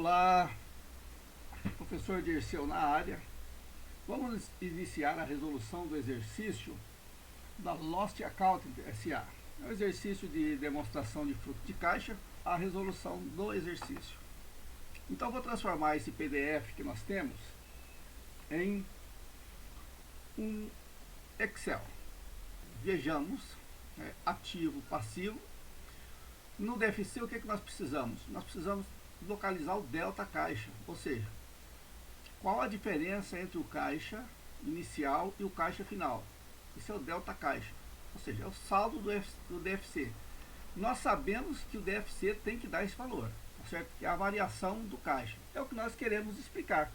Olá, professor Dirceu na área. Vamos iniciar a resolução do exercício da Lost Accounting SA. É um exercício de demonstração de fluxo de caixa, a resolução do exercício. Então vou transformar esse PDF que nós temos em um Excel. Vejamos, ativo, passivo. No DFC, o que nós precisamos? Nós precisamos localizar o delta caixa, ou seja, qual a diferença entre o caixa inicial e o caixa final. Esse é o delta caixa, ou seja, é o saldo do DFC. Nós sabemos que o DFC tem que dar esse valor, tá certo? Que é a variação do caixa. É o que nós queremos explicar.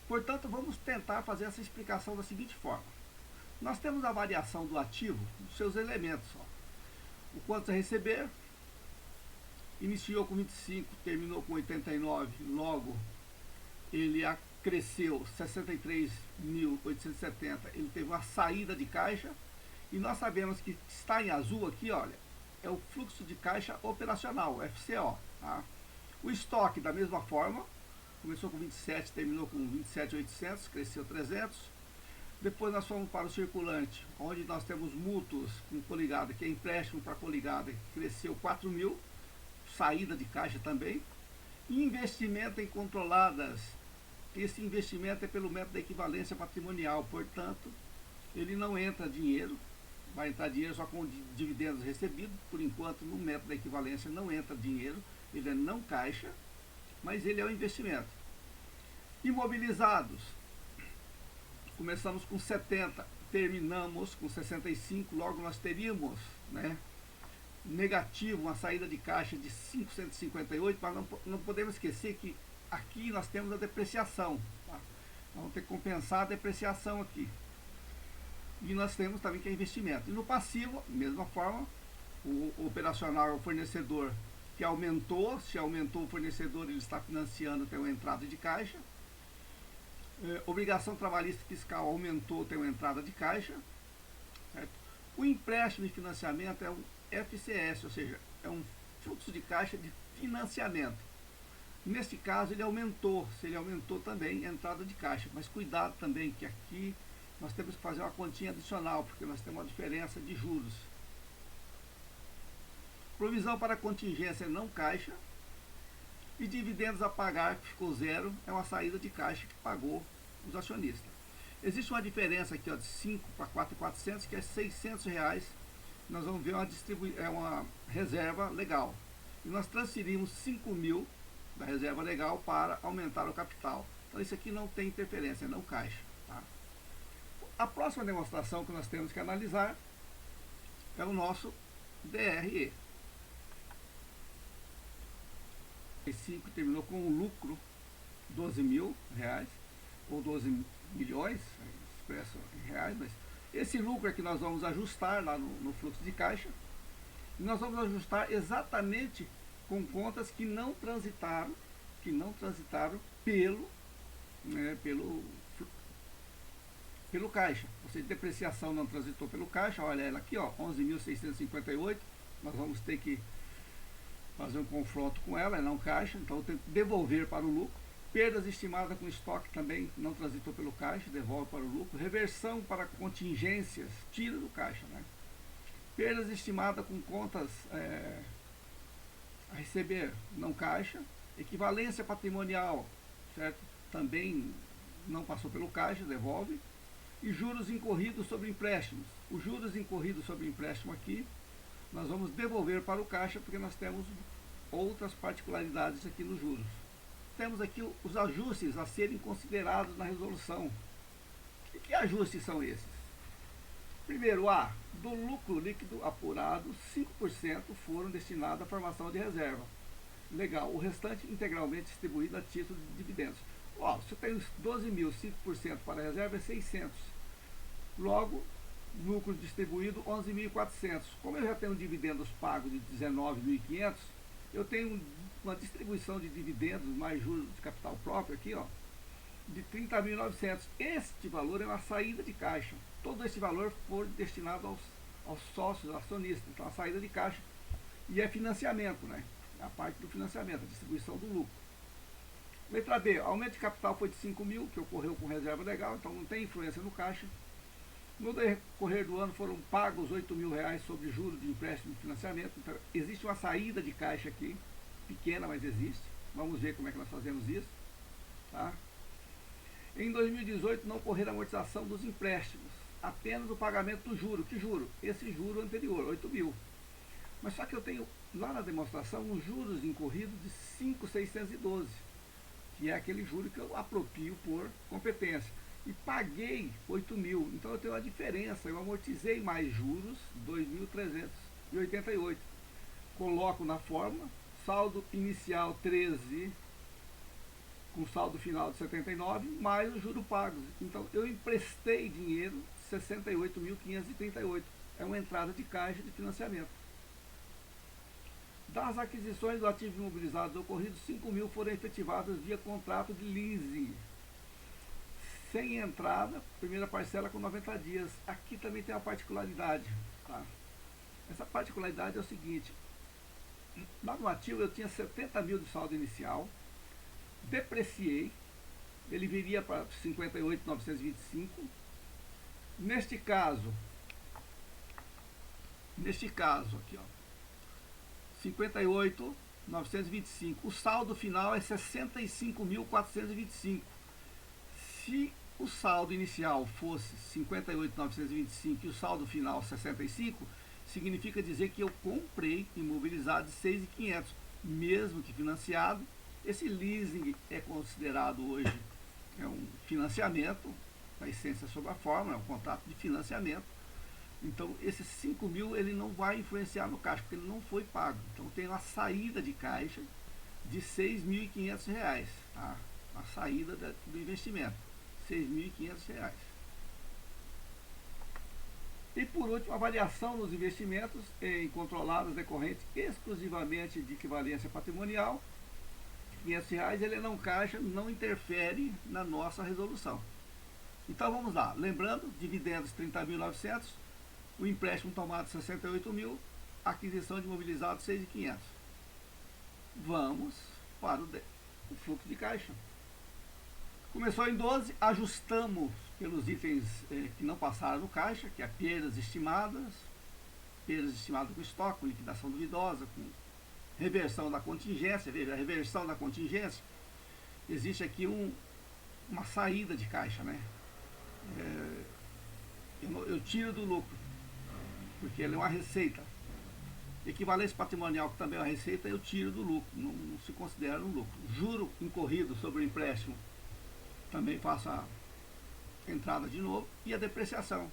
Portanto, vamos tentar fazer essa explicação da seguinte forma. Nós temos a variação do ativo, dos seus elementos. O quanto a receber, iniciou com 25, terminou com 89, logo ele cresceu 63.870, ele teve uma saída de caixa, e nós sabemos que está em azul aqui, olha, é o fluxo de caixa operacional, FCO. Tá? O estoque, da mesma forma, começou com 27, terminou com 27.800, cresceu 300. Depois nós fomos para o circulante, onde nós temos mútuos com coligada, que é empréstimo para coligada, cresceu 4.000, saída de caixa também. E investimento em controladas, esse investimento é pelo método da equivalência patrimonial, portanto, ele não entra dinheiro, vai entrar dinheiro só com dividendos recebidos. Por enquanto, no método da equivalência não entra dinheiro, ele é não caixa, mas ele é um investimento. Imobilizados, começamos com 70, terminamos com 65, logo nós teríamos, negativo, uma saída de caixa de 558, mas não podemos esquecer que aqui nós temos a depreciação. Tá? Vamos ter que compensar a depreciação aqui. E nós temos também que é investimento. E no passivo, mesma forma, o operacional é o fornecedor que aumentou. Se aumentou o fornecedor, ele está financiando, tem uma entrada de caixa. Obrigação trabalhista fiscal aumentou, tem uma entrada de caixa. Certo? O empréstimo e financiamento é um FCS, ou seja, é um fluxo de caixa de financiamento. Neste caso, ele aumentou. Se ele aumentou também, entrada de caixa. Mas cuidado também que aqui nós temos que fazer uma continha adicional, porque nós temos uma diferença de juros. Provisão para contingência não caixa. E dividendos a pagar, que ficou zero, é uma saída de caixa que pagou os acionistas. Existe uma diferença aqui, ó, de 5 para 4.400, que é R$600. Nós vamos ver uma reserva legal. E nós transferimos 5.000 da reserva legal para aumentar o capital. Então isso aqui não tem interferência, não caixa. Tá? A próxima demonstração que nós temos que analisar é o nosso DRE. 5 terminou com um lucro R$12.000, ou 12 milhões, expresso em reais, mas esse lucro é que nós vamos ajustar lá no fluxo de caixa. E nós vamos ajustar exatamente com contas que não transitaram pelo caixa. Ou seja, depreciação não transitou pelo caixa, olha ela aqui, ó, 11.658, nós vamos ter que fazer um confronto com ela, é não caixa, então eu tenho que devolver para o lucro. Perdas estimadas com estoque também não transitou pelo caixa, devolve para o lucro. Reversão para contingências, tira do caixa. Perdas estimadas com contas a receber, não caixa. Equivalência patrimonial, certo? Também não passou pelo caixa, devolve. E juros incorridos sobre empréstimos. Os juros incorridos sobre empréstimo aqui, nós vamos devolver para o caixa, porque nós temos outras particularidades aqui nos juros. Temos aqui os ajustes a serem considerados na resolução. E que ajustes são esses? Primeiro, do lucro líquido apurado, 5% foram destinados à formação de reserva. Legal, o restante integralmente distribuído a título de dividendos. Se eu tenho 12.000, 5% para a reserva é 600. Logo, lucro distribuído 11.400. Como eu já tenho dividendos pagos de 19.500, eu tenho uma distribuição de dividendos mais juros de capital próprio aqui, ó, de 30.900. Este valor é uma saída de caixa. Todo esse valor foi destinado aos sócios, acionistas. Então a saída de caixa. E é financiamento, a parte do financiamento, a distribuição do lucro. Letra B, aumento de capital foi de 5 mil, que ocorreu com reserva legal, então não tem influência no caixa. No decorrer do ano foram pagos 8 mil reais sobre juros de empréstimo de financiamento. Então, existe uma saída de caixa aqui, pequena, mas existe. Vamos ver como é que nós fazemos isso. Tá? Em 2018 não ocorreu a amortização dos empréstimos, apenas o pagamento do juro. Que juro? Esse juro anterior, 8 mil. Mas só que eu tenho lá na demonstração os juros incorridos de 5.612, que é aquele juro que eu apropio por competência. E paguei 8 mil, então eu tenho uma diferença, eu amortizei mais juros, 2.388. Coloco na fórmula, saldo inicial 13, com saldo final de 79, mais os juros pagos. Então eu emprestei dinheiro, 68.538. É uma entrada de caixa de financiamento. Das aquisições do ativo imobilizado ocorridos, 5 mil foram efetivadas via contrato de leasing. Sem entrada, primeira parcela com 90 dias. Aqui também tem uma particularidade. Tá? Essa particularidade é o seguinte. Lá no ativo eu tinha 70 mil de saldo inicial. Depreciei. Ele viria para 58.925. Neste caso, aqui, ó. 58.925. O saldo final é 65.425. Se o saldo inicial fosse 58.925 e o saldo final 65, significa dizer que eu comprei imobilizado de 6.500, mesmo que financiado. Esse leasing é considerado hoje um financiamento, a essência sobre a fórmula, é um contrato de financiamento. Então, esses 5 mil ele não vai influenciar no caixa, porque ele não foi pago. Então, tem uma saída de caixa de R$ 6.500, tá? A saída do investimento, R$ 6.500. E, por último, a variação nos investimentos em controladas decorrentes exclusivamente de equivalência patrimonial, R$ 500, ele não caixa, não interfere na nossa resolução. Então, vamos lá. Lembrando, dividendos 30.900, o empréstimo tomado 68 mil, aquisição de imobilizado 6.500. Vamos para o fluxo de caixa. Começou em 12, ajustamos pelos itens que não passaram no caixa, que é perdas estimadas com estoque, com liquidação duvidosa, com reversão da contingência. Veja, a reversão da contingência, existe aqui uma saída de caixa, né? Eu tiro do lucro, porque ele é uma receita. Equivalência patrimonial, que também é uma receita, eu tiro do lucro, não se considera um lucro. Juro incorrido sobre o empréstimo, também faço a entrada de novo. E a depreciação.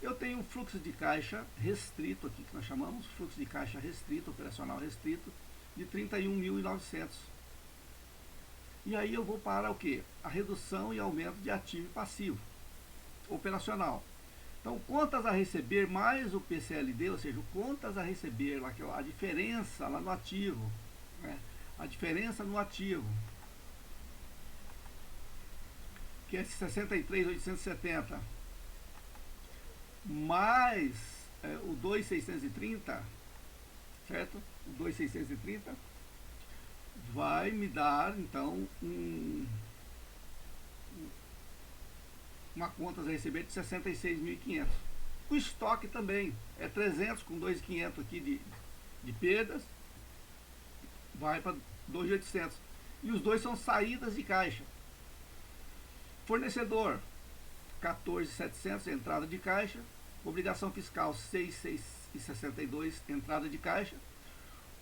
Eu tenho um fluxo de caixa restrito aqui, que nós chamamos fluxo de caixa restrito, operacional restrito, de 31.900. E aí eu vou para o quê? A redução e aumento de ativo e passivo operacional. Então, contas a receber mais o PCLD, ou seja, contas a receber, lá, a diferença lá no ativo, né? A diferença no ativo, que é 63.870, mais o 2.630, certo? O 2.630 vai me dar, então, uma conta a receber de 66.500. O estoque também é 300 com 2.500 aqui de perdas, vai para 2.800. E os dois são saídas de caixa. Fornecedor, 14.700, entrada de caixa. Obrigação fiscal, 6.662, entrada de caixa.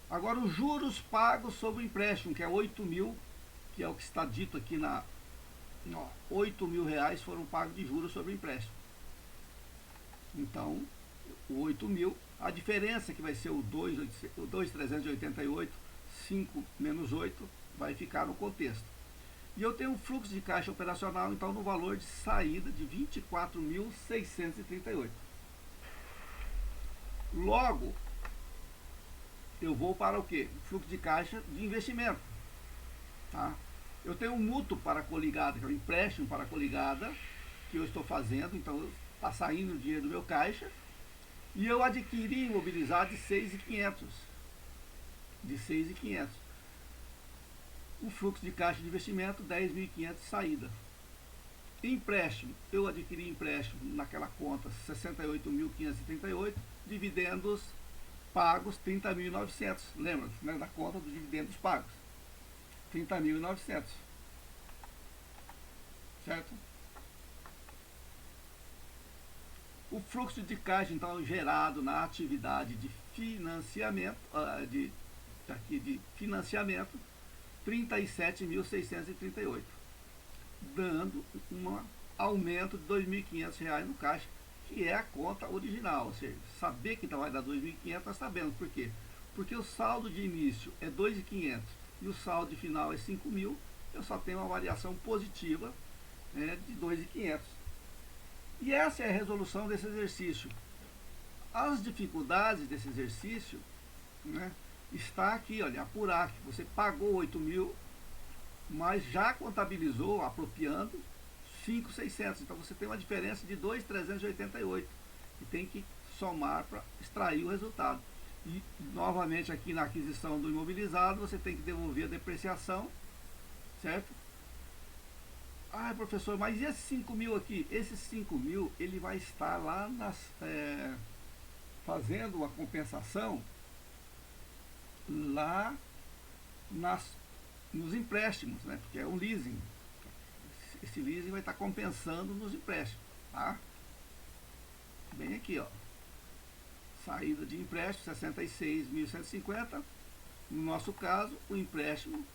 Agora os juros pagos sobre o empréstimo, que é 8 mil, que é o que está dito aqui na... 8 mil reais foram pagos de juros sobre o empréstimo. Então, o 8 mil, a diferença que vai ser o 2.388, 5 menos 8, vai ficar no contexto. E eu tenho um fluxo de caixa operacional, então, no valor de saída de 24.638. Logo, eu vou para o quê? Fluxo de caixa de investimento. Tá? Eu tenho um mútuo para a coligada, que é um empréstimo para a coligada, que eu estou fazendo, então está saindo o dinheiro do meu caixa, e eu adquiri imobilizado de 6.500. O fluxo de caixa de investimento, 10.500 saída. Empréstimo, eu adquiri empréstimo naquela conta 68.538, dividendos pagos 30.900, lembra, né, da conta dos dividendos pagos, 30.900, certo? O fluxo de caixa, então, gerado na atividade de financiamento, de financiamento, 37.638, dando um aumento de R$ 2.500 no caixa, que é a conta original. Ou seja, saber que vai dar 2.500, nós sabemos. Por quê? Porque o saldo de início é 2.500 e o saldo de final é 5.000, eu só tenho uma variação positiva, né, de 2.500. E essa é a resolução desse exercício. As dificuldades desse exercício, né, está aqui, olha, apurar que você pagou 8.000, mas já contabilizou, apropriando, 5.600. Então você tem uma diferença de 2.388 e tem que somar para extrair o resultado. E novamente aqui na aquisição do imobilizado você tem que devolver a depreciação, certo? Ah, professor, mas e esses 5.000 aqui? Esses 5.000 ele vai estar lá fazendo uma compensação lá nos empréstimos, né? Porque é um leasing. Esse leasing vai estar compensando nos empréstimos, tá? Bem aqui, ó. Saída de empréstimo 66.150. No nosso caso, o empréstimo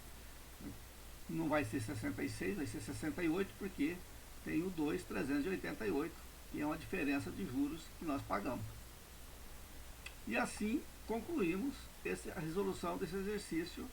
não vai ser 66, vai ser 68, porque tem o 2.388, que é uma diferença de juros que nós pagamos. E assim concluímos a resolução desse exercício